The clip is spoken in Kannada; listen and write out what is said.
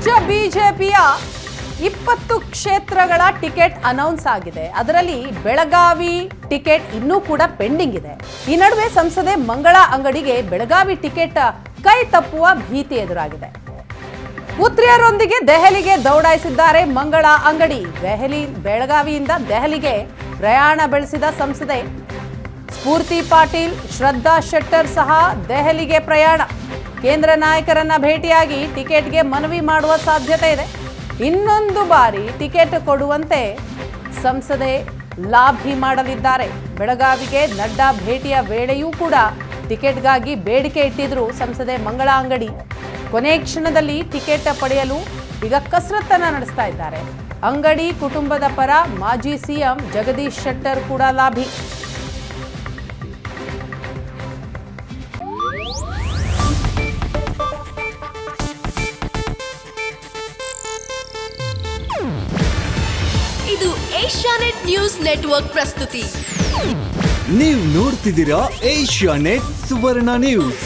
ರಾಜ್ಯ ಬಿಜೆಪಿಯ 20 ಕ್ಷೇತ್ರಗಳ ಟಿಕೆಟ್ ಅನೌನ್ಸ್ ಆಗಿದೆ. ಅದರಲ್ಲಿ ಬೆಳಗಾವಿ ಟಿಕೆಟ್ ಇನ್ನೂ ಕೂಡ ಪೆಂಡಿಂಗ್ ಇದೆ. ಈ ನಡುವೆ ಸಂಸದೆ ಮಂಗಳಾ ಅಂಗಡಿಗೆ ಬೆಳಗಾವಿ ಟಿಕೆಟ್ ಕೈ ತಪ್ಪುವ ಭೀತಿ ಎದುರಾಗಿದೆ. ಪುತ್ರಿಯರೊಂದಿಗೆ ದೆಹಲಿಗೆ ದೌಡಾಯಿಸಿದ್ದಾರೆ ಮಂಗಳಾ ಅಂಗಡಿ. ಬೆಳಗಾವಿಯಿಂದ ದೆಹಲಿಗೆ ಪ್ರಯಾಣ ಬೆಳೆಸಿದ ಸಂಸದೆ ಸ್ಫೂರ್ತಿ ಪಾಟೀಲ್, ಶ್ರದ್ಧಾ ಶೆಟ್ಟರ್ ಸಹ ದೆಹಲಿಗೆ ಪ್ರಯಾಣ. ಕೇಂದ್ರ ನಾಯಕರನ್ನ ಭೇಟಿಯಾಗಿ ಟಿಕೆಟ್ಗೆ ಮನವಿ ಮಾಡುವ ಸಾಧ್ಯತೆ ಇದೆ. ಇನ್ನೊಂದು ಬಾರಿ ಟಿಕೆಟ್ ಕೊಡುವಂತೆ ಸಂಸದೆ ಲಾಭಿ ಮಾಡಲಿದ್ದಾರೆ. ಬೆಳಗಾವಿಗೆ ನಡ್ಡಾ ಭೇಟಿಯ ವೇಳೆಯೂ ಕೂಡ ಟಿಕೆಟ್ಗಾಗಿ ಬೇಡಿಕೆ ಇಟ್ಟಿದ್ರು ಸಂಸದೆ ಮಂಗಳಾ ಅಂಗಡಿ. ಕೊನೆ ಕ್ಷಣದಲ್ಲಿ ಟಿಕೆಟ್ ಪಡೆಯಲು ಈಗ ಕಸರತ್ತನ್ನ ನಡೆಸ್ತಾ ಇದ್ದಾರೆ. ಅಂಗಡಿ ಕುಟುಂಬದ ಪರ ಮಾಜಿ ಸಿಎಂ ಜಗದೀಶ್ ಶೆಟ್ಟರ್ ಕೂಡ ಲಾಭಿ. ಇದು ಏಷ್ಯಾನೆಟ್ ನ್ಯೂಸ್ ನೆಟ್ವರ್ಕ್ ಪ್ರಸ್ತುತಿ. ನೀವು ನೋಡ್ತಿದ್ದೀರಾ ಏಷ್ಯಾನೆಟ್ ಸುವರ್ಣ ನ್ಯೂಸ್.